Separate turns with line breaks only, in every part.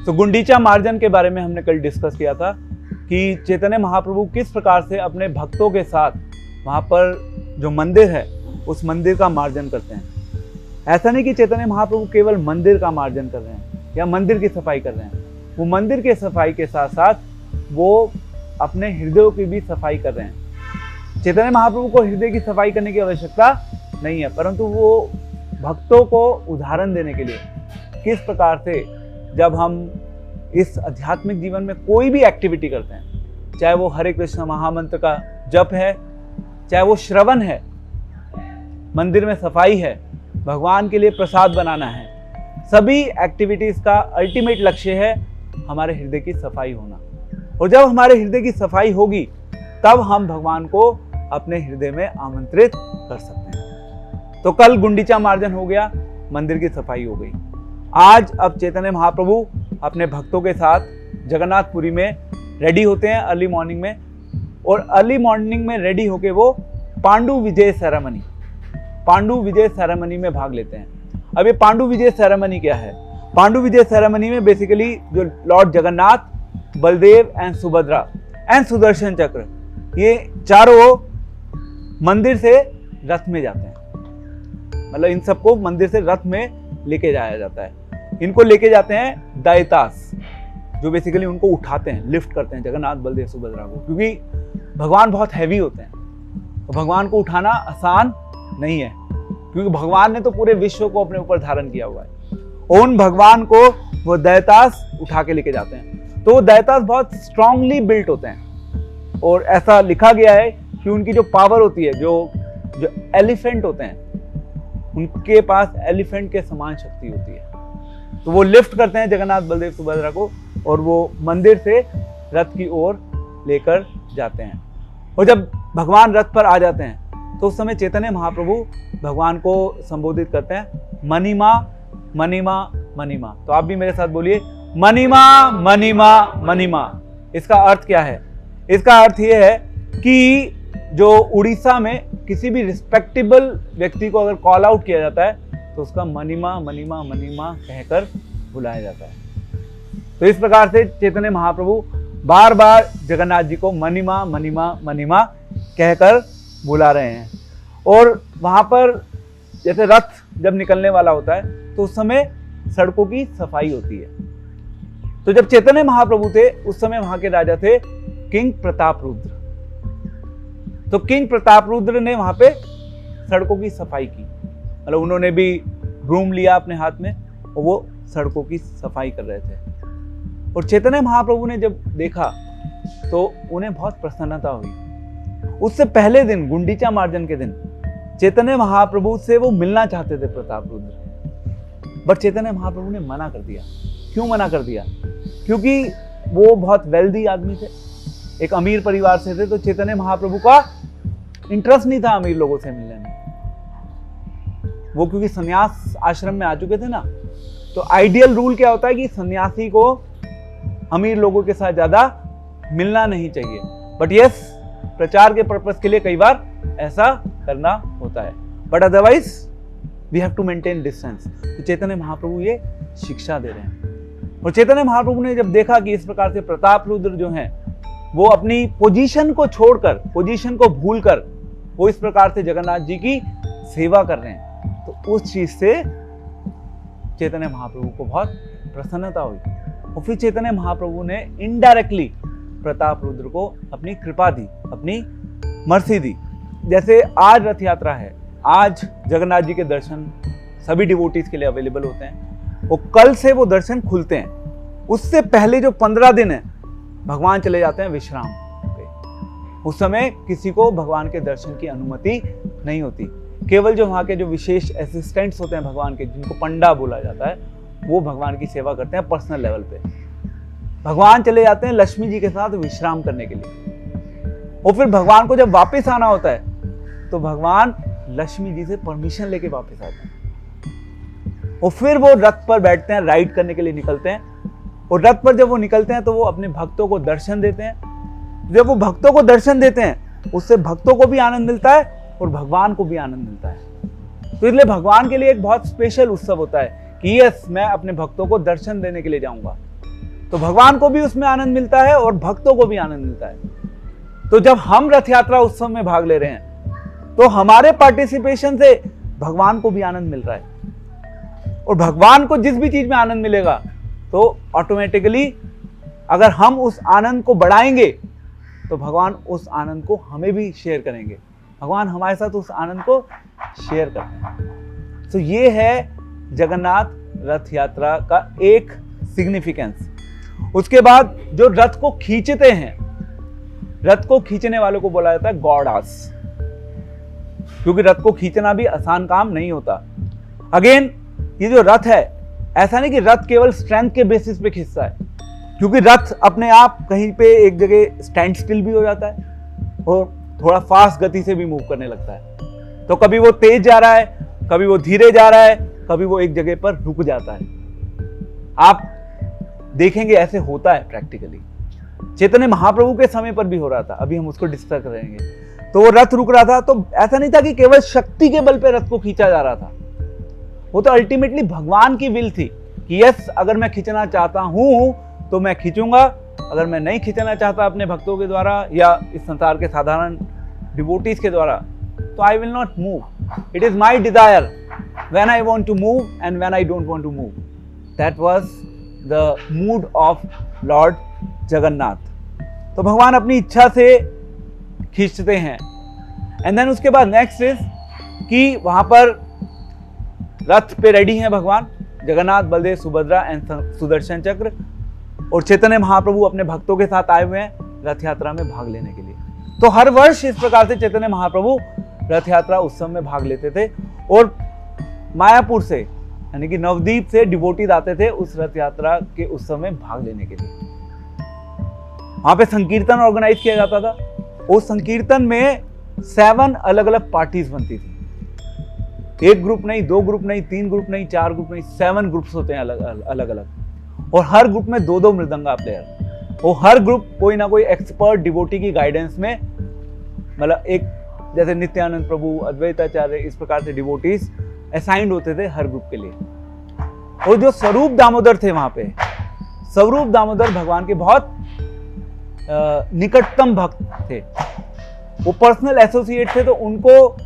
तो गुंडीचा मार्जन के बारे में हमने कल डिस्कस किया था कि चैतन्य महाप्रभु किस प्रकार से अपने भक्तों के साथ वहाँ पर जो मंदिर है उस मंदिर का मार्जन करते हैं। ऐसा नहीं कि चैतन्य महाप्रभु केवल मंदिर का मार्जन कर रहे हैं या मंदिर की सफाई कर रहे हैं, वो मंदिर के सफाई के साथ साथ वो अपने हृदयों की भी सफाई कर रहे हैं। चैतन्य महाप्रभु को हृदय की सफाई करने की आवश्यकता नहीं है, परंतु वो भक्तों को उदाहरण देने के लिए किस प्रकार से जब हम इस आध्यात्मिक जीवन में कोई भी एक्टिविटी करते हैं, चाहे वो हरे कृष्ण महामंत्र का जप है, चाहे वो श्रवण है, मंदिर में सफाई है, भगवान के लिए प्रसाद बनाना है, सभी एक्टिविटीज का अल्टीमेट लक्ष्य है हमारे हृदय की सफाई होना। और जब हमारे हृदय की सफाई होगी तब हम भगवान को अपने हृदय में आमंत्रित कर सकते हैं। तो कल गुंडीचा मार्जन हो गया, मंदिर की सफाई हो गई। आज अब चैतन्य महाप्रभु अपने भक्तों के साथ जगन्नाथपुरी में रेडी होते हैं अर्ली मॉर्निंग में, और अर्ली मॉर्निंग में रेडी होके वो पांडु विजय सेरेमनी में भाग लेते हैं। अब ये पांडु विजय सेरेमनी क्या है? पांडु विजय सेरेमनी में बेसिकली जो Lord Jagannath, Baldev and Subhadra and Sudarshan चक्र, ये चारों मंदिर से रथ में जाते हैं। मतलब इन सबको मंदिर से रथ में लेके जाया जाता है। इनको लेके जाते हैं दैतास, जो बेसिकली उनको उठाते हैं, लिफ्ट करते हैं जगन्नाथ, बलदेव, सुभद्रा को, क्योंकि भगवान बहुत हैवी होते हैं। तो भगवान को उठाना आसान नहीं है, क्योंकि भगवान ने तो पूरे विश्व को अपने ऊपर धारण किया हुआ है। उन भगवान को वो दैतास उठा के लेके जाते हैं। तो वो दैतास बहुत स्ट्रांगली बिल्ट होते हैं, और ऐसा लिखा गया है कि उनकी जो पावर होती है, जो एलिफेंट होते हैं, उनके पास एलिफेंट के समान शक्ति होती है। तो वो लिफ्ट करते हैं जगन्नाथ, बलदेव, सुभद्रा को, और वो मंदिर से रथ की ओर लेकर जाते हैं। और जब भगवान रथ पर आ जाते हैं तो उस समय चैतन्य महाप्रभु भगवान को संबोधित करते हैं, मणिमा मणिमा मणिमा। तो आप भी मेरे साथ बोलिए, मणिमा मणिमा मणिमा। इसका अर्थ क्या है? इसका अर्थ ये है कि जो उड़ीसा में किसी भी रिस्पेक्टेबल व्यक्ति को अगर कॉल आउट किया जाता है तो उसका मणिमा मणिमा मणिमा कहकर बुलाया जाता है। तो इस प्रकार से चैतन्य महाप्रभु बार बार जगन्नाथ जी को मणिमा मणिमा मणिमा कहकर बुला रहे हैं। और वहां पर जैसे रथ जब निकलने वाला होता है तो उस समय सड़कों की सफाई होती है। तो जब चैतन्य महाप्रभु थे उस समय वहां के राजा थे किंग प्रताप रुद्र। तो किंग प्रताप रुद्र ने वहां पे सड़कों की सफाई की, मतलब उन्होंने भी ब्रूम लिया अपने हाथ में और वो सड़कों की सफाई कर रहे थे। और चैतन्य महाप्रभु ने जब देखा तो उन्हें बहुत प्रसन्नता हुई। उससे पहले दिन, गुंडीचा मार्जन के दिन, चैतन्य महाप्रभु से वो मिलना चाहते थे प्रताप रुद्र, बट चैतन्य महाप्रभु ने मना कर दिया। क्यों मना कर दिया? क्योंकि वो बहुत वेल्दी आदमी थे, एक अमीर परिवार से थे। तो चैतन्य महाप्रभु का इंटरेस्ट नहीं था अमीर लोगों से मिलने में। वो क्योंकि संन्यास आश्रम में आ चुके थे ना, तो आइडियल रूल क्या होता है कि सन्यासी को अमीर लोगों के साथ ज्यादा मिलना नहीं चाहिए। बट यस, प्रचार के पर्पस के लिए कई बार ऐसा करना होता है, but otherwise we have to maintain distance. तो चैतन्य महाप्रभु ये शिक्षा दे रहे हैं। और चैतन्य महाप्रभु ने जब देखा कि इस प्रकार से प्रताप रुद्र जो हैं वो अपनी पोजीशन को छोड़कर, पोजीशन को भूलकर वो इस प्रकार से जगन्नाथ जी की सेवा कर रहे हैं, तो उस चीज से चैतन्य महाप्रभु को बहुत प्रसन्नता हुई। और फिर चैतन्य महाप्रभु ने इनडायरेक्टली प्रताप रुद्र को अपनी कृपा दी, अपनी मर्सी दी। जैसे आज रथ यात्रा है, आज जगन्नाथ जी के दर्शन सभी डिवोटीज के लिए अवेलेबल होते हैं, और कल से वो दर्शन खुलते हैं। उससे पहले जो 15 दिन है भगवान चले जाते हैं विश्राम पे। उस समय किसी को भगवान के दर्शन की अनुमति नहीं होती। केवल जो वहाँ के जो विशेष असिस्टेंट्स होते हैं भगवान के, जिनको पंडा बोला जाता है, वो भगवान की सेवा करते हैं पर्सनल लेवल पे। भगवान चले जाते हैं लक्ष्मी जी के साथ विश्राम करने के लिए। और फिर भगवान को जब वापस आना होता है तो भगवान लक्ष्मी जी से परमिशन लेके वापस आते हैं। और फिर वो रथ पर बैठते हैं, राइड करने के लिए निकलते हैं। और रथ पर जब वो निकलते हैं तो वो अपने भक्तों को दर्शन देते हैं। जब वो भक्तों को दर्शन देते हैं उससे भक्तों को भी आनंद मिलता है और भगवान को भी आनंद मिलता है। तो इसलिए भगवान के लिए एक बहुत स्पेशल उत्सव होता है कि यस, मैं अपने भक्तों को दर्शन देने के लिए जाऊंगा। तो भगवान को भी उसमें आनंद मिलता है और भक्तों को भी आनंद मिलता है। तो जब हम रथ यात्रा उत्सव में भाग ले रहे हैं तो हमारे पार्टिसिपेशन से भगवान को भी आनंद मिल रहा है, और भगवान को जिस भी चीज में आनंद मिलेगा तो ऑटोमेटिकली अगर हम उस आनंद को बढ़ाएंगे तो भगवान उस आनंद को हमें भी शेयर करेंगे, भगवान हमारे साथ उस आनंद को शेयर करते हैं। तो ये है जगन्नाथ रथ यात्रा का एक सिग्निफिकेंस। उसके बाद जो रथ को खींचते हैं, रथ को खींचने वालों को बोला जाता है गॉडास, क्योंकि रथ को खींचना भी आसान काम नहीं होता। अगेन ये जो रथ है, ऐसा नहीं कि रथ केवल स्ट्रेंथ के बेसिस पे खींचता है, क्योंकि रथ अपने आप कहीं पे एक जगह स्टैंड स्टिल भी हो जाता है और थोड़ा फास्ट गति से भी मूव करने लगता है। तो कभी वो तेज जा रहा है, कभी वो धीरे जा रहा है, कभी वो एक जगह पर रुक जाता है। आप देखेंगे ऐसे होता है प्रैक्टिकली। चैतन्य महाप्रभु के समय पर भी हो रहा था, अभी हम उसको डिस्कस करेंगे। तो वो रथ रुक रहा था, तो ऐसा नहीं था कि केवल शक्ति के बल पे रथ को खींचा जा रहा था, वो तो अल्टीमेटली भगवान की विल थी कि यस, अगर मैं खींचना चाहता हूं तो मैं खींचूंगा, अगर मैं नहीं खींचना चाहता अपने भक्तों के द्वारा या इस संसार के साधारण डिवोटीज के द्वारा, तो I will not move. It is my desire when I want to move and when I don't want to move. That was the mood of lord Jagannath. तो भगवान अपनी इच्छा से खींचते हैं। एंड देन उसके बाद नेक्स्ट इज कि वहां पर रथ पे रेडी हैं भगवान जगन्नाथ, बलदेव, सुभद्रा एंड सुदर्शन चक्र, और चैतन्य महाप्रभु अपने भक्तों के साथ आए हुए हैं रथ यात्रा में भाग लेने के लिए। तो हर वर्ष इस प्रकार से चैतन्य महाप्रभु रथ यात्रा उत्सव में भाग लेते थे, और मायापुर से यानी कि नवदीप से डिवोटीज आते थे उस रथ यात्रा के उत्सव में भाग लेने के लिए। वहां पे संकीर्तन ऑर्गेनाइज किया जाता था। उस संकीर्तन में 7 अलग अलग पार्टीज बनती थी। एक ग्रुप नहीं, 2 ग्रुप नहीं, 3 ग्रुप नहीं, 4 ग्रुप नहीं, 7 ग्रुप्स होते हैं अलग अलग, और हर ग्रुप में 2-2 मृदंगा प्लेयर। वो हर ग्रुप कोई ना कोई एक्सपर्ट डिवोटी की गाइडेंस में, मतलब एक जैसे नित्यानंद प्रभु, अद्वैताचार्य, इस प्रकार से डिवोटीज असाइंड होते थे हर ग्रुप के लिए। और जो स्वरूप दामोदर थे वहां पे, स्वरूप दामोदर भगवान के बहुत निकटतम भक्त थे, वो पर्सनल एसोसिएट थे। तो उनको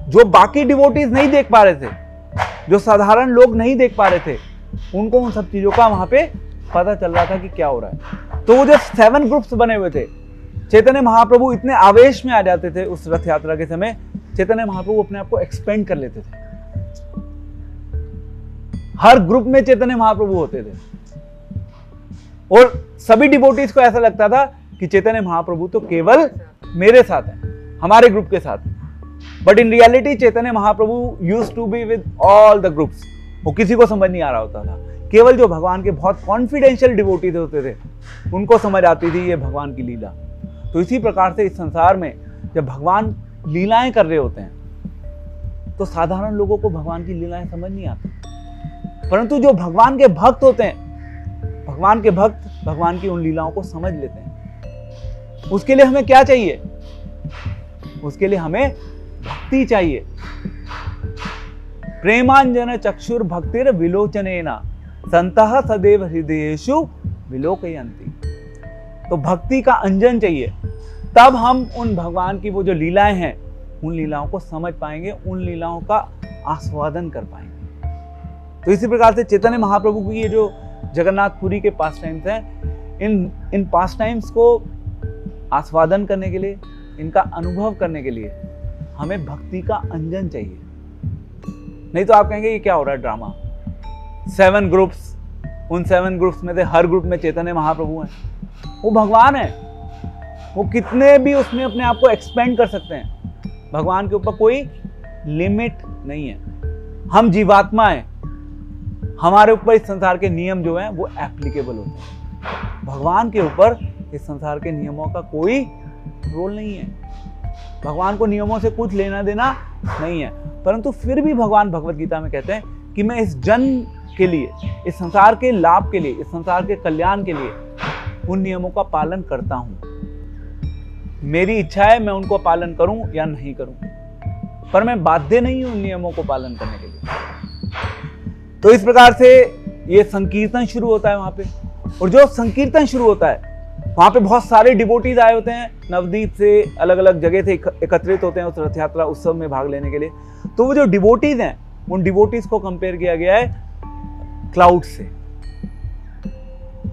जो बाकी डिवोटीज नहीं देख पा रहे थे, जो साधारण लोग नहीं देख पा रहे थे, उनको उन सब चीजों का वहां पे पता चल रहा था कि क्या हो रहा है। तो वो जो 7 ग्रुप्स बने हुए थे, चैतन्य महाप्रभु इतने आवेश में आ जाते थे उस रथ यात्रा के समय, चैतन्य महाप्रभु अपने आप को एक्सपेंड कर लेते थे। हर ग्रुप में चैतन्य महाप्रभु होते थे, और सभी डिवोटीज को ऐसा लगता था कि चैतन्य महाप्रभु तो केवल मेरे साथ है, हमारे ग्रुप के साथ। But in reality Chaitanya Mahaprabhu used to be with all the groups. वो किसी को समझ नहीं आ रहा होता था, केवल जो भगवान के बहुत कॉन्फिडेंशियल डिवोटीज होते थे उनको समझ आती थी ये भगवान की लीला। तो इसी प्रकार से इस संसार में जब भगवान लीलाएं कर रहे होते हैं तो साधारण लोगों को भगवान की लीलाएं समझ नहीं आती, परंतु जो भगवान के भक्त होते हैं, भगवान के भक्त भगवान की उन लीलाओं को समझ लेते हैं। उसके लिए हमें क्या चाहिए? उसके लिए हमें भक्ति चाहिए। प्रेमांजन चक्षुर भक्तिर विलोचनेना संतः सदैव हृदयेषु विलोकयन्ति। तो भक्ति का अंजन चाहिए, तब हम उन भगवान की वो जो लीलाएं हैं उन लीलाओं को समझ पाएंगे, उन लीलाओं का आस्वादन कर पाएंगे। तो इसी प्रकार से चैतन्य महाप्रभु की ये जो जगन्नाथपुरी के पास टाइम्स हैं, इन पास टाइम्स को आस्वादन करने के लिए, इनका अनुभव करने के लिए हमें भक्ति का अंजन चाहिए। नहीं तो आप कहेंगे ये क्या हो रहा है ड्रामा। 7 ग्रुप्स, उन 7 ग्रुप्स में से हर ग्रुप में चैतन्य महाप्रभु हैं, वो भगवान है, वो कितने भी उसमें अपने आप को एक्सपेंड कर सकते हैं। भगवान के ऊपर कोई लिमिट नहीं है। हम जीवात्मा हैं, हमारे ऊपर इस संसार के नियम जो हैं वो एप्लीकेबल होते हैं। भगवान के ऊपर इस संसार के नियमों का कोई रोल नहीं है। भगवान को नियमों से कुछ लेना देना नहीं है, परंतु फिर भी भगवान भगवत गीता में कहते हैं कि मैं इस जन्म के लिए, इस संसार के लाभ के लिए, इस संसार के कल्याण के लिए उन नियमों का पालन करता हूं। मेरी इच्छा है मैं उनको पालन करूं या नहीं करूं, पर मैं बाध्य नहीं हूं उन नियमों को पालन करने के लिए। तो इस प्रकार से ये संकीर्तन शुरू होता है वहां पे। और जो संकीर्तन शुरू होता है वहां पे बहुत सारे डिवोटीज आए होते हैं, नवदीप से अलग अलग जगह से एकत्रित होते हैं उस रथ यात्रा उत्सव में भाग लेने के लिए। तो वो जो डिवोटीज हैं उन डिवोटीज को कंपेयर किया गया है क्लाउड से।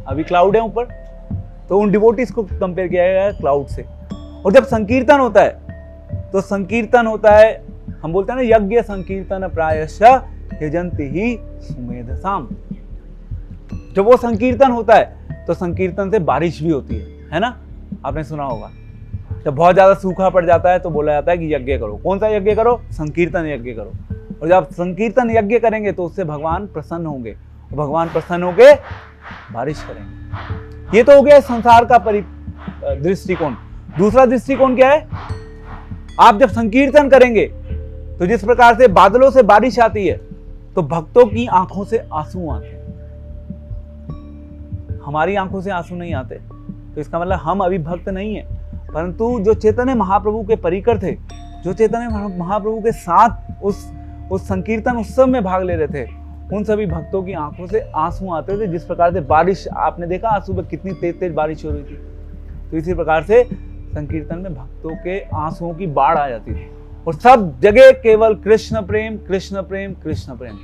अभी क्लाउड है ऊपर, तो उन डिवोटीज को कंपेयर किया गया है क्लाउड से। और जब संकीर्तन होता है तो संकीर्तन होता है, हम बोलते हैं ना यज्ञ संकीर्तन प्रायशः यजन्ति ही सुमेधसाम। जब वो संकीर्तन होता है तो संकीर्तन से बारिश भी होती है ना, आपने सुना होगा। जब बहुत ज्यादा सूखा पड़ जाता है तो बोला जाता है कि यज्ञ करो। कौन सा यज्ञ करो? संकीर्तन यज्ञ करो। और जब संकीर्तन यज्ञ करेंगे तो उससे भगवान प्रसन्न होंगे, और भगवान प्रसन्न होंगे बारिश करेंगे। ये तो हो गया संसार का दृष्टिकोण। दूसरा दृष्टिकोण क्या है? आप जब संकीर्तन करेंगे तो जिस प्रकार से बादलों से बारिश आती है तो भक्तों की आंखों से आंसू आते हैं। हमारी आंखों से आंसू नहीं आते, तो इसका मतलब हम अभी भक्त नहीं है। परंतु जो चैतन्य महाप्रभु के परिकर थे, जो चैतन्य महाप्रभु के साथ उस संकीर्तन उत्सव में भाग ले रहे थे, उन सभी भक्तों की आंखों से आंसू आते थे। जिस प्रकार से बारिश, आपने देखा आज सुबह कितनी तेज तेज बारिश हो रही थी, तो इसी प्रकार से संकीर्तन में भक्तों के आंसुओं की बाढ़ आ जाती थी। और सब जगह केवल कृष्ण प्रेम कृष्ण प्रेम कृष्ण प्रेम,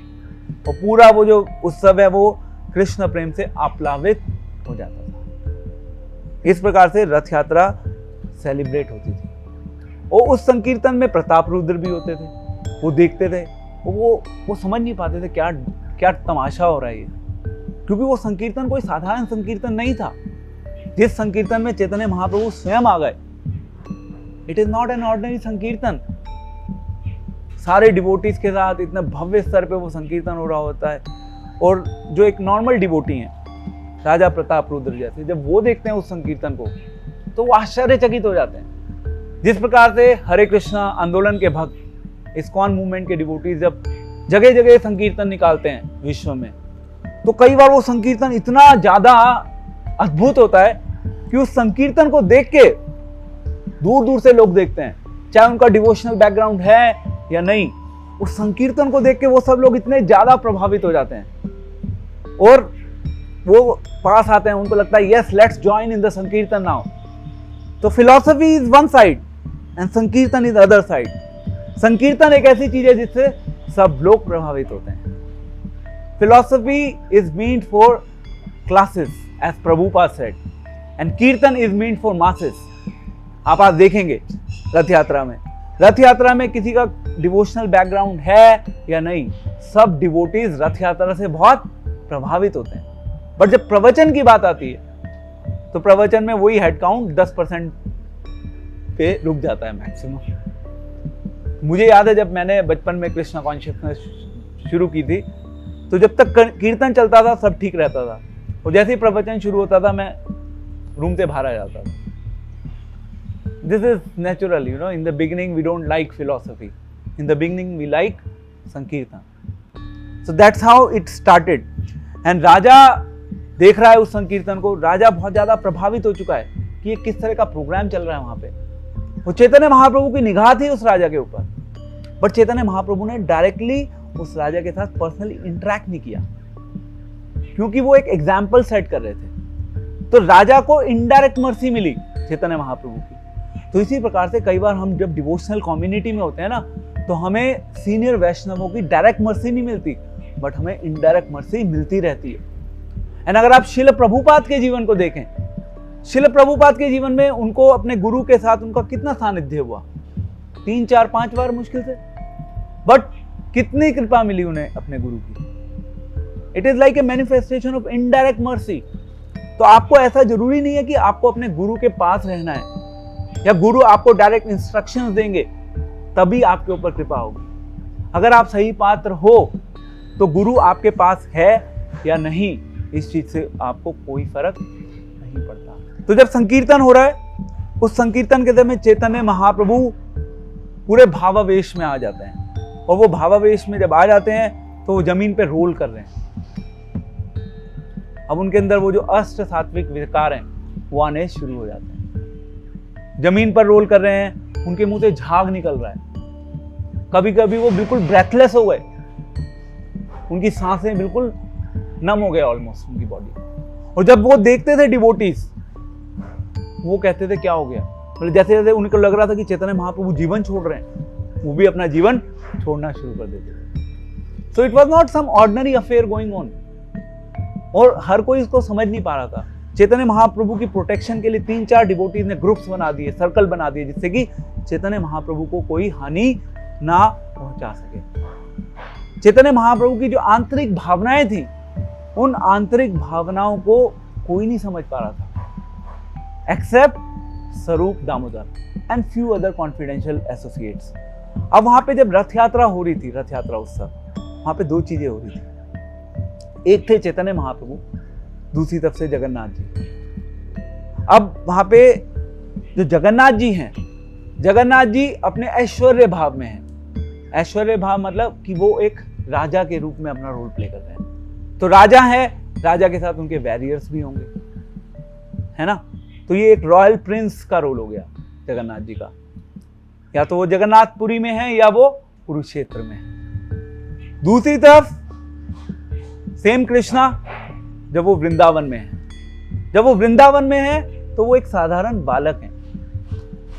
और पूरा वो जो उत्सव है वो कृष्ण प्रेम से आप्लावित हो जाता था। इस प्रकार से रथ यात्रा सेलिब्रेट होती थी। और उस संकीर्तन में प्रताप रुद्र भी होते थे, वो देखते थे, वो समझ नहीं पाते थे क्या क्या तमाशा हो रहा है ये, क्योंकि वो संकीर्तन कोई साधारण संकीर्तन नहीं था। जिस संकीर्तन में चैतन्य महाप्रभु स्वयं आ गए, it is not an ordinary संकीर्तन। सारे डिवोटीज के साथ इतने भव्य स्तर पे वो संकीर्तन हो रहा होता है, और जो एक नॉर्मल डिवोटी हैं राजा प्रताप रुद्र जैसे, जब वो देखते हैं उस संकीर्तन को तो वो आश्चर्यचकित हो जाते हैं। जिस प्रकार से हरे कृष्णा आंदोलन के भक्त, इस्कॉन मूवमेंट के डिवोटीज जब जगह जगह संकीर्तन निकालते हैं विश्व में, तो कई बार वो संकीर्तन इतना ज्यादा अद्भुत होता है कि उस संकीर्तन को देख के दूर दूर से लोग देखते हैं, चाहे उनका डिवोशनल बैकग्राउंड है या नहीं। उस संकीर्तन को देख के वो सब लोग इतने ज्यादा प्रभावित हो जाते हैं और वो पास आते हैं, उनको लगता है yes let's join in the संकीर्तन नाउ। तो philosophy is one side and संकीर्तन इज अदर साइड। संकीर्तन एक ऐसी चीज है जिससे सब लोग प्रभावित होते हैं। Philosophy is meant for classes as Prabhupada said, and kirtan is meant for masses. आप आज देखेंगे रथ यात्रा में किसी का डिवोशनल बैकग्राउंड है या नहीं, सब डिवोटीज रथ यात्रा से बहुत प्रभावित होते हैं। बट जब प्रवचन की बात आती है तो प्रवचन में वही हेड काउंट 10% पे रुक जाता है मैक्सिमम। मुझे याद है जब मैंने बचपन में कृष्णा कॉन्शियसनेस शुरू की थी, तो जब तक कीर्तन चलता था सब ठीक रहता था, और जैसे ही प्रवचन शुरू होता था मैं रूम से बाहर आ जाता था। This is natural, you know. In the beginning, we don't like philosophy. In the beginning, we like Sankirtan. So that's how it started. And राजा देख रहा है उस संकीर्तन को, राजा बहुत ज्यादा प्रभावित हो चुका है कि ये किस तरह का प्रोग्राम चल रहा है वहां पे। वो चैतन्य महाप्रभु की निगाह थी उस राजा के ऊपर, बट चैतन्य महाप्रभु ने डायरेक्टली उस राजा के साथ पर्सनली इंटरेक्ट नहीं किया, क्योंकि वो एक एग्जाम्पल सेट कर रहे थे। तो राजा को इनडायरेक्ट मर्सी मिली चैतन्य महाप्रभु की। तो इसी प्रकार से कई बार हम जब डिवोशनल कम्युनिटी में होते हैं ना, तो हमें सीनियर वैष्णवों की डायरेक्ट मर्सी नहीं मिलती, बट हमें इनडायरेक्ट मर्सी मिलती रहती है। एंड अगर आप शिल प्रभुपाद के जीवन को देखें, शिल प्रभुपाद के जीवन में उनको अपने गुरु के साथ उनका कितना सानिध्य हुआ, 3, 4, 5 बार मुश्किल से, बट कितनी कृपा मिली उन्हें अपने गुरु की। It is like a manifestation of indirect mercy. तो आपको ऐसा जरूरी नहीं है कि आपको अपने गुरु के पास रहना है या गुरु आपको डायरेक्ट इंस्ट्रक्शंस देंगे तभी आपके ऊपर कृपा होगी। अगर आप सही पात्र हो तो गुरु आपके पास है या नहीं, इस चीज से आपको कोई फर्क नहीं पड़ता। तो जब संकीर्तन हो रहा है, उस संकीर्तन के समय चैतन्य महाप्रभु पूरे भावावेश में आ जाते हैं, और वो भावावेश में जब आ जाते हैं तो वो जमीन पे रोल कर रहे हैं। अब उनके अंदर वो जो अष्ट सात्विक विकार हैं वो आने शुरू हो जाते हैं। जमीन पर रोल कर रहे हैं, उनके मुंह से झाग निकल रहा है, कभी कभी वो बिल्कुल ब्रेथलेस हो गए, उनकी सांसें बिल्कुल नम हो गए ऑलमोस्ट उनकी बॉडी। और जब वो देखते थे डिवोटीज, वो कहते थे क्या हो गया, मतलब जैसे जैसे उनको लग रहा था कि चैतन्य महाप्रभु जीवन छोड़ रहे हैं, वो भी अपना जीवन छोड़ना शुरू कर देते थे। So it was not some ordinary affair going on, और हर कोई इसको समझ नहीं पा रहा था। चैतन्य महाप्रभु की प्रोटेक्शन के लिए 3-4 डिवोटीज ने ग्रुप्स बना दिए, सर्कल बना दिए, जिससे कि चैतन्य महाप्रभु को कोई हानि ना पहुंचा सके। चैतन्य महाप्रभु की जो आंतरिक भावनाएं थी, उन आंतरिक भावनाओं को कोई नहीं समझ पा रहा था एक्सेप्ट स्वरूप Damodar and few other confidential associates. अब वहां पे जब रथ यात्रा हो रही थी, रथ यात्रा उत्सव, वहां पे 2 चीजें हो रही थी। एक थे चैतन्य महाप्रभु, दूसरी तरफ से जगन्नाथ जी। अब वहां पे जो जगन्नाथ जी हैं, जगन्नाथ जी अपने ऐश्वर्य भाव में हैं। ऐश्वर्य भाव मतलब कि वो एक राजा के रूप में अपना रोल प्ले कर रहे हैं। तो राजा है, राजा के साथ उनके वैरियर्स भी होंगे, है ना। तो ये एक रॉयल प्रिंस का रोल हो गया जगन्नाथ जी का। या तो वो जगन्नाथपुरी में है या वो कुरुक्षेत्र में है। दूसरी तरफ सेम कृष्णा जब वो वृंदावन में है, जब वो वृंदावन में है तो वो एक साधारण बालक है,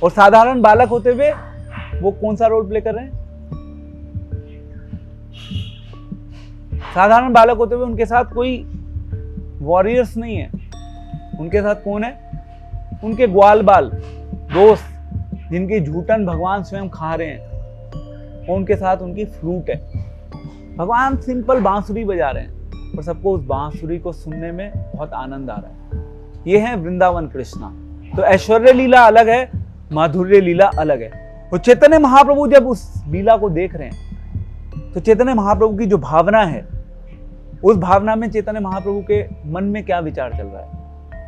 और साधारण बालक होते हुए वो कौन सा रोल प्ले कर रहे हैं? साधारण बालक होते हुए उनके साथ कोई वॉरियर्स नहीं है। उनके साथ कौन है? उनके ग्वाल बाल दोस्त, जिनकी झूठन भगवान स्वयं खा रहे हैं, और उनके साथ उनकी फ्लूट है। भगवान सिंपल बांसुरी बजा रहे हैं और सबको उस बांसुरी को सुनने में बहुत आनंद आ रहा है। ये है वृंदावन कृष्णा। तो ऐश्वर्य लीला अलग है, माधुर्य लीला अलग है। और चैतन्य महाप्रभु जब उस लीला को देख रहे हैं, तो चैतन्य महाप्रभु की जो भावना है, उस भावना में चैतन्य महाप्रभु के मन में क्या विचार चल रहा है?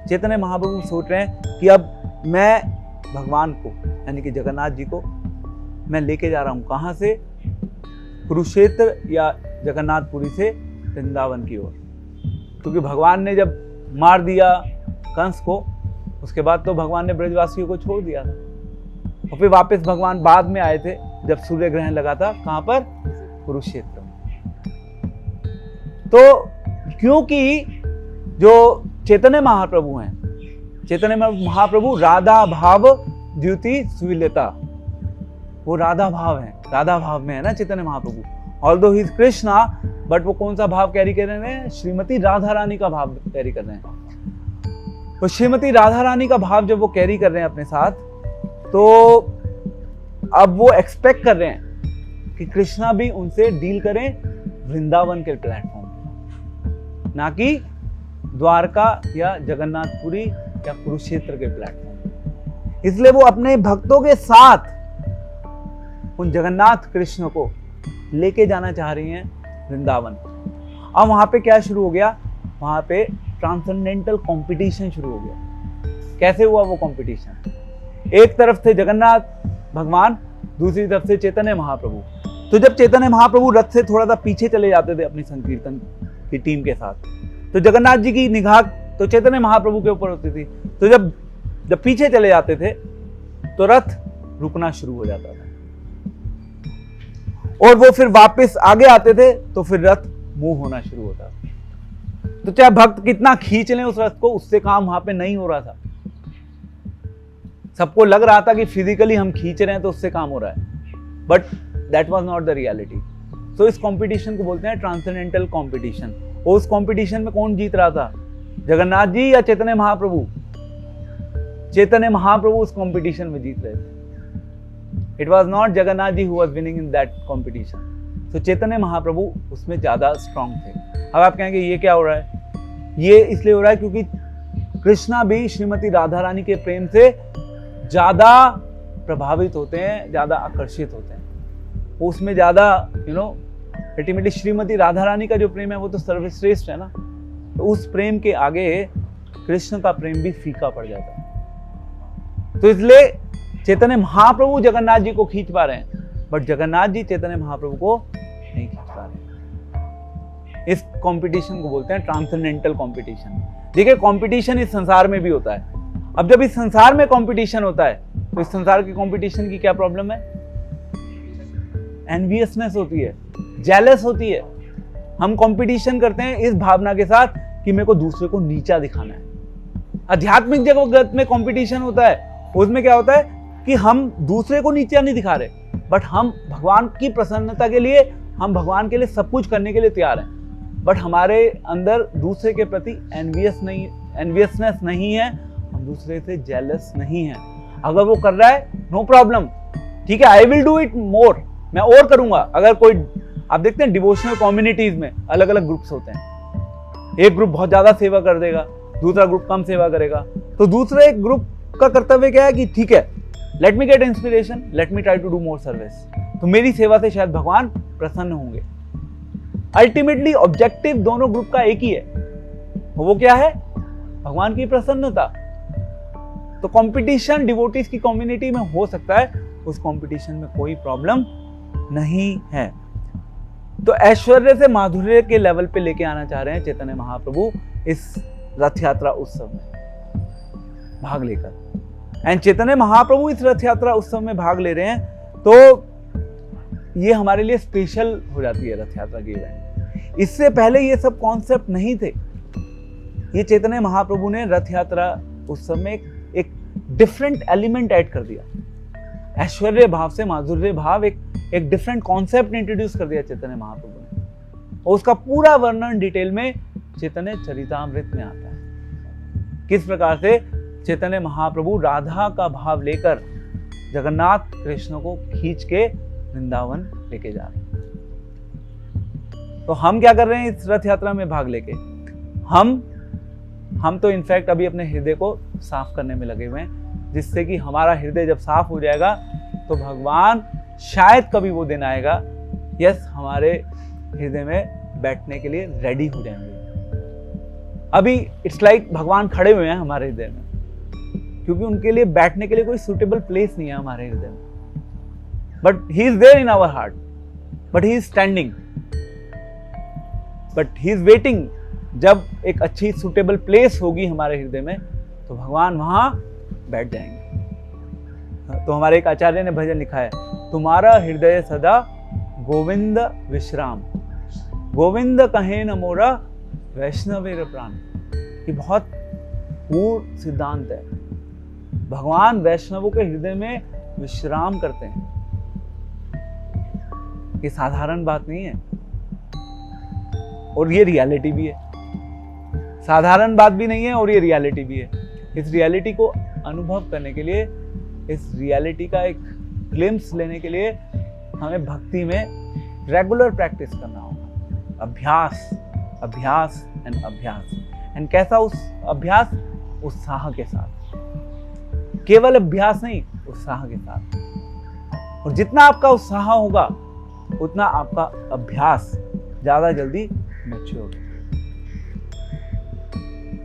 चैतन्य महाप्रभु सोच रहे हैं कि अब मैं भगवान को, यानी कि जगन्नाथ जी को मैं लेके जा रहा हूं, कहां से? कुरुक्षेत्र या जगन्नाथपुरी से वृंदावन की ओर। क्योंकि भगवान ने जब मार दिया कंस को, उसके बाद तो भगवान ने ब्रजवासियों को छोड़ दिया था, और फिर वापस भगवान बाद में आए थे जब सूर्य ग्रहण लगा था। कहां पर? कुरुक्षेत्र में। तो क्योंकि जो चैतन्य महाप्रभु हैं, चैतन्य महाप्रभु राधा भाव द्युति सुविल्यता, वो राधा भाव है, राधा भाव में है ना Chaitanya Mahaprabhu. Although he is Krishna, but वो कौन सा भाव कैरी कर रहे हैं? श्रीमती राधा रानी का भाव कैरी कर रहे हैं। तो श्रीमती राधा रानी का भाव जब वो कैरी कर रहे हैं अपने साथ, तो अब वो एक्सपेक्ट कर रहे हैं कि कृष्णा भी उनसे डील करें वृंदावन के प्लेटफॉर्म, ना कि द्वारका या जगन्नाथपुरी या कुरुक्षेत्र के प्लेटफॉर्म। इसलिए वो अपने भक्तों के साथ उन जगन्नाथ कृष्ण को लेके जाना चाह रही हैं वृंदावन। अब वहां पे क्या शुरू हो गया? वहां पे ट्रांसेंडेंटल कंपटीशन शुरू हो गया। कैसे हुआ वो कंपटीशन? एक तरफ थे जगन्नाथ भगवान, दूसरी तरफ से चैतन्य महाप्रभु। तो जब चैतन्य महाप्रभु रथ से थोड़ा सा पीछे चले जाते थे अपनी संकीर्तन की टीम के साथ, तो जगन्नाथ जी की निगाह तो चैतन्य महाप्रभु के ऊपर होती थी। तो जब पीछे चले जाते थे तो रथ रुकना शुरू हो जाता था, और वो फिर वापस आगे आते थे तो फिर रथ मूव होना शुरू होता था। तो चाहे भक्त कितना खींच लें उस रथ को, उससे काम वहां पे नहीं हो रहा था। सबको लग रहा था कि फिजिकली हम खींच रहे हैं तो उससे काम हो रहा है, but that was not the reality. तो इस कंपटीशन को बोलते हैं ट्रांसेंडेंटल कंपटीशन। और उस कंपटीशन में कौन जीत रहा था? जगन्नाथ जी या चैतन्य महाप्रभु? चैतन्य महाप्रभु उस कंपटीशन में जीत रहे थे। It was not Jagannath ji who was winning in that competition. तो चैतन्य महाप्रभु उसमें ज्यादा स्ट्रांग थे। अब आप कहेंगे ये क्या हो रहा है? ये इसलिए हो रहा है क्योंकि कृष्णा भी श्रीमती राधा रानी के प्रेम से ज्यादा प्रभावित होते हैं, ज्यादा आकर्षित होते हैं। वो उसमें ज्यादा अल्टीमेटली श्रीमती राधा रानी का जो प्रेम है वो तो सर्वश्रेष्ठ है ना। तो उस प्रेम के आगे कृष्ण का प्रेम भी फीका पड़ जाता है। तो इसलिए चैतन्य महाप्रभु जगन्नाथ जी को खींच पा रहे हैं, बट जगन्नाथ जी चैतन्य महाप्रभु को नहीं खींच पा रहे। इस कंपटीशन को बोलते हैं ट्रांसेंडेंटल कंपटीशन। देखिए, कंपटीशन इस संसार में भी होता है। अब जब इस संसार में कंपटीशन होता है तो इस संसार की कंपटीशन की क्या प्रॉब्लम है? एनवियसनेस होती है, जेलस होती है। हम कंपटीशन करते हैं इस भावना के साथ कि मेरे को दूसरे को नीचा दिखाना है। आध्यात्मिक जगत में कंपटीशन होता है, उसमें क्या होता है कि हम दूसरे को नीचा नहीं दिखा रहे, बट हम भगवान की प्रसन्नता के लिए, हम भगवान के लिए सब कुछ करने के लिए तैयार हैं, बट हमारे अंदर दूसरे के प्रति एनवियसनेस नहीं है, हम दूसरे से जेलस नहीं है। अगर वो कर रहा है, नो प्रॉब्लम, ठीक है, I will do it more, मैं और करूंगा। अगर कोई, आप देखते हैं डिवोशनल कम्युनिटीज में अलग अलग ग्रुप्स होते हैं, एक ग्रुप बहुत ज्यादा सेवा कर देगा, दूसरा ग्रुप कम सेवा करेगा, तो दूसरे ग्रुप का कर्तव्य क्या है कि ठीक है, let me get inspiration, let me try to do more service, तो मेरी सेवा से शायद भगवान प्रसन्न होंगे। अल्टीमेटली ऑब्जेक्टिव दोनों ग्रुप का एक ही है, वो क्या है? भगवान की प्रसन्नता। तो कंपटीशन डिवोटीज की कम्युनिटी में हो सकता है, उस कंपटीशन में कोई प्रॉब्लम नहीं है। तो ऐश्वर्य से माधुर्य के लेवल पे लेके आना चाह रहे हैं चैतन्य महाप्रभु इस रथ यात्रा उत्सव में भाग लेकर। एंड चैतन्य महाप्रभु इस रथ यात्रा उत्सव में भाग ले रहे हैं, तो ये हमारे लिए स्पेशल हो जाती है रथ यात्रा की इवेंट। इससे पहले ये सब कॉन्सेप्ट नहीं थे। ये चैतन्य महाप्रभु ने रथ यात्रा उत्सव में एक डिफरेंट एलिमेंट ऐड कर दिया। ऐश्वर्य भाव से माधुर्य भाव, एक डिफरेंट कॉन्सेप्ट इंट्रोड्यूस कर दिया चैतन्य महाप्रभु ने, और उसका पूरा वर्णन डिटेल में चैतन्य चरितामृत में आता है। किस प्रकार से चैतन्य महाप्रभु राधा का भाव लेकर जगन्नाथ कृष्ण को खींच के वृंदावन लेके जा रहे हैं। तो हम क्या कर रहे हैं इस रथ यात्रा में भाग लेके? हम तो इनफैक्ट अभी अपने हृदय को साफ करने में लगे हुए हैं, जिससे कि हमारा हृदय जब साफ हो जाएगा तो भगवान शायद कभी वो दिन आएगा, यस, हमारे हृदय में बैठने के लिए रेडी हो जाएंगे। अभी इट्स लाइक भगवान खड़े हुए हैं हमारे हृदय में, क्योंकि उनके लिए बैठने के लिए कोई सुटेबल प्लेस नहीं है हमारे हृदय में, but he is there in our heart, but he is standing, but he is waiting. जब एक अच्छी सुटेबल प्लेस होगी हमारे हृदय में, तो भगवान वहां बैठ जाएंगे। तो हमारे एक आचार्य ने भजन लिखा है, तुम्हारा हृदय सदा गोविंद विश्राम, गोविंद कहे न मोरा वैष्णवेर प्राण। ये बहुत पूर्ण सिद्धांत है। भगवान वैष्णवों के हृदय में विश्राम करते हैं। ये साधारण बात नहीं है, और ये रियलिटी भी है। साधारण बात भी नहीं है और ये रियलिटी भी है। इस रियलिटी को अनुभव करने के लिए, इस रियलिटी का एक ग्लिम्स लेने के लिए हमें भक्ति में रेगुलर प्रैक्टिस करना होगा। अभ्यास, अभ्यास एंड अभ्यास। एंड कैसा उस अभ्यास? उत्साह के साथ, केवल अभ्यास नहीं, उत्साह के साथ। और जितना आपका उत्साह होगा, उतना आपका अभ्यास ज्यादा जल्दी मैच्योर होगा,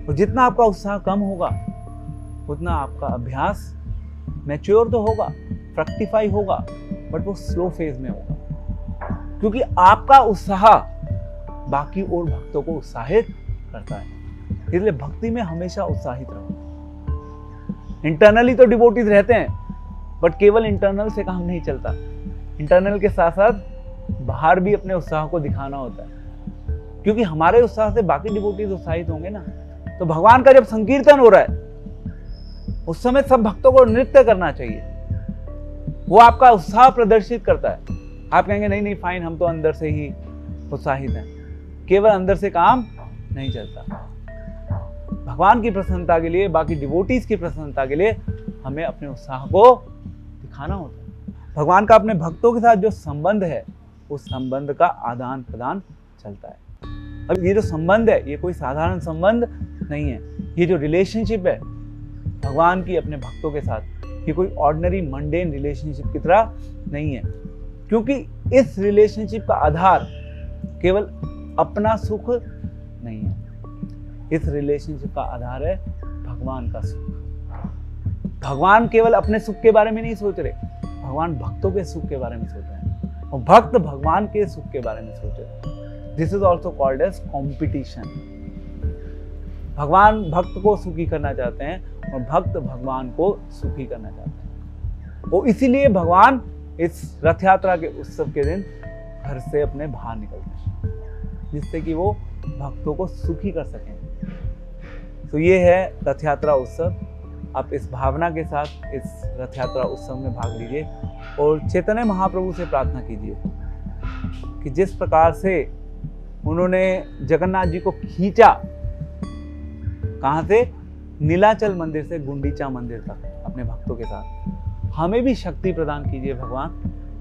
और जितना आपका उत्साह कम होगा, उतना आपका अभ्यास मैच्योर तो होगा, फ्रक्टिफाई होगा, बट वो स्लो फेज में होगा, क्योंकि आपका उत्साह बाकी और भक्तों को उत्साहित करता है। इसलिए भक्ति में हमेशा उत्साहित रहो। इंटरनली तो डिवोटीज रहते हैं, बट केवल इंटरनल से काम नहीं चलता। इंटरनल के साथ साथ बाहर भी अपने उत्साह को दिखाना होता है, क्योंकि हमारे उत्साह से बाकी डिवोटीज उत्साहित होंगे ना। तो भगवान का जब संकीर्तन हो रहा है, उस समय सब भक्तों को नृत्य करना चाहिए। वो आपका उत्साह प्रदर्शित करता है। आप कहेंगे नहीं नहीं फाइन, हम तो अंदर से ही उत्साहित हैं। केवल अंदर से काम नहीं चलता। भगवान की प्रसन्नता के लिए, बाकी डिवोटीज की प्रसन्नता के लिए हमें अपने उत्साह को दिखाना होता है। भगवान का अपने भक्तों के साथ जो संबंध है, उस संबंध का आदान प्रदान चलता है। अब ये जो संबंध है, ये कोई साधारण संबंध नहीं है। ये जो रिलेशनशिप है भगवान की अपने भक्तों के साथ, ये कोई ऑर्डिनरी मंडेन रिलेशनशिप की तरह नहीं है, क्योंकि इस रिलेशनशिप का आधार केवल अपना सुख नहीं है। इस रिलेशनशिप का आधार है भगवान का सुख। भगवान केवल अपने सुख के बारे में नहीं सोच रहे, भगवान भक्तों के सुख के बारे में सोच रहे हैं, और भक्त भगवान के सुख के बारे में सोच रहे हैं। This is also called as competition. भगवान भक्त को सुखी करना चाहते हैं, और भक्त भगवान को सुखी करना चाहते हैं। और इसीलिए भगवान इस रथ यात्रा के उत्सव के दिन घर से अपने बाहर निकलते हैं, जिससे कि वो भक्तों को सुखी कर सकें। तो ये है रथ यात्रा उत्सव। आप इस भावना के साथ इस रथ यात्रा उत्सव में भाग लीजिए और चैतन्य महाप्रभु से प्रार्थना कीजिए कि जिस प्रकार से उन्होंने जगन्नाथ जी को खींचा, कहाँ से? नीलाचल मंदिर से गुंडीचा मंदिर तक अपने भक्तों के साथ, हमें भी शक्ति प्रदान कीजिए भगवान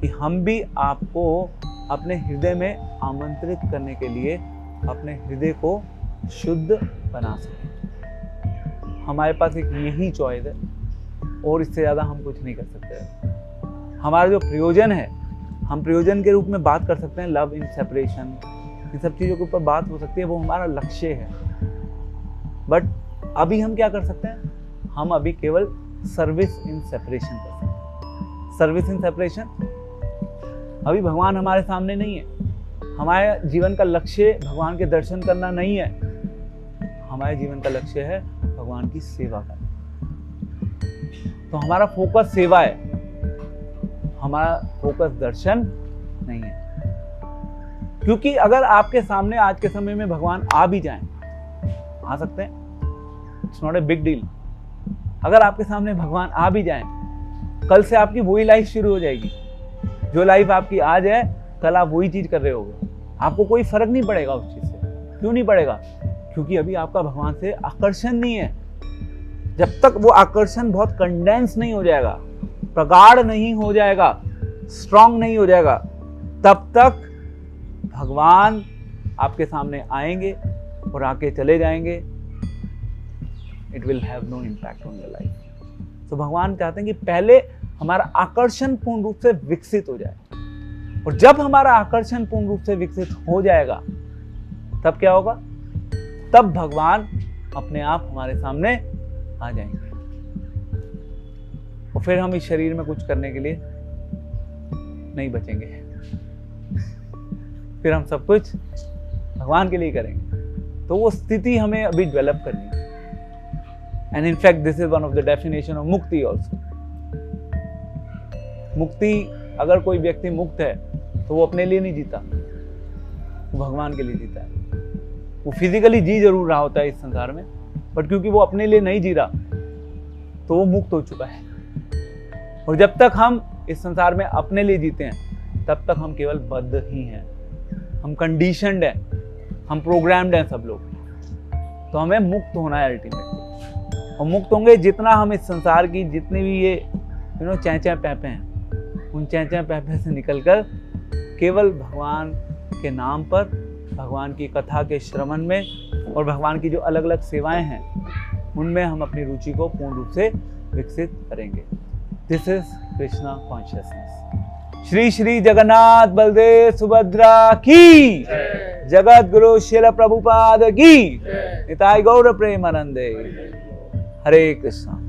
कि हम भी आपको अपने हृदय में आमंत्रित करने के लिए अपने हृदय को शुद्ध बना सकें। हमारे पास एक यही चॉइस है और इससे ज़्यादा हम कुछ नहीं कर सकते। हमारा जो प्रयोजन है, हम प्रयोजन के रूप में बात कर सकते हैं, लव इन सेपरेशन, इन सब चीज़ों के ऊपर बात हो सकती है, वो हमारा लक्ष्य है। बट अभी हम क्या कर सकते हैं? हम अभी केवल सर्विस इन सेपरेशन कर सकते हैं। सर्विस इन सेपरेशन, अभी भगवान हमारे सामने नहीं है, हमारे जीवन का लक्ष्य भगवान के दर्शन करना नहीं है, हमारे जीवन का लक्ष्य है भगवान की सेवा करना। तो हमारा फोकस सेवा है, हमारा फोकस दर्शन नहीं है। क्योंकि अगर आपके सामने आज के समय में भगवान आ भी जाएं, आ सकते हैं, it's not a big deal. अगर आपके सामने भगवान आ भी जाएं, कल से आपकी वही लाइफ शुरू हो जाएगी जो लाइफ आपकी आज है, कल आप वही चीज कर रहे होगे, आपको कोई फर्क नहीं पड़ेगा उस चीज से। क्यों नहीं पड़ेगा? क्योंकि अभी आपका भगवान से आकर्षण नहीं है। जब तक वो आकर्षण बहुत कंडेंस नहीं हो जाएगा, प्रगाढ़ नहीं हो जाएगा, स्ट्रांग नहीं हो जाएगा, तब तक भगवान आपके सामने आएंगे और आके चले जाएंगे। It will have no impact on your life. तो भगवान चाहते हैं कि पहले हमारा आकर्षण पूर्ण रूप से विकसित हो जाए, और जब हमारा आकर्षण पूर्ण रूप से विकसित हो जाएगा, तब क्या होगा? तब भगवान अपने आप हमारे सामने आ जाएंगे और फिर हम इस शरीर में कुछ करने के लिए नहीं बचेंगे, फिर हम सब कुछ भगवान के लिए करेंगे। तो वो स्थिति हमें अभी डेवलप करनी है। And in fact this is one of the definition of मुक्ति ऑल्सो। मुक्ति, अगर कोई व्यक्ति मुक्त है तो वो अपने लिए नहीं जीता, वो भगवान के लिए जीता है। वो फिजिकली जी जरूर रहा होता है इस संसार में, बट क्योंकि वो अपने लिए नहीं जी रहा तो वो मुक्त हो चुका है। और जब तक हम इस संसार में अपने लिए जीते हैं, तब तक हम केवल बद्ध ही हैं, हम कंडीशनड हैं, हम प्रोग्राम्ड हैं सब लोग। तो हमें मुक्त होना है अल्टीमेटली। और मुक्त होंगे जितना हम इस संसार की जितनी भी ये चैं पैपे हैं, उन चैं पैपे से निकलकर केवल भगवान के नाम पर, भगवान की कथा के श्रवण में और भगवान की जो अलग अलग सेवाएं हैं उनमें हम अपनी रुचि को पूर्ण रूप से विकसित करेंगे। This is Krishna consciousness. Shri Shri Jagannath Baldev Subhadra की, जगत गुरु श्रील प्रभुपाद की, निताई गौर प्रेमानंदे। हरे कृष्णा।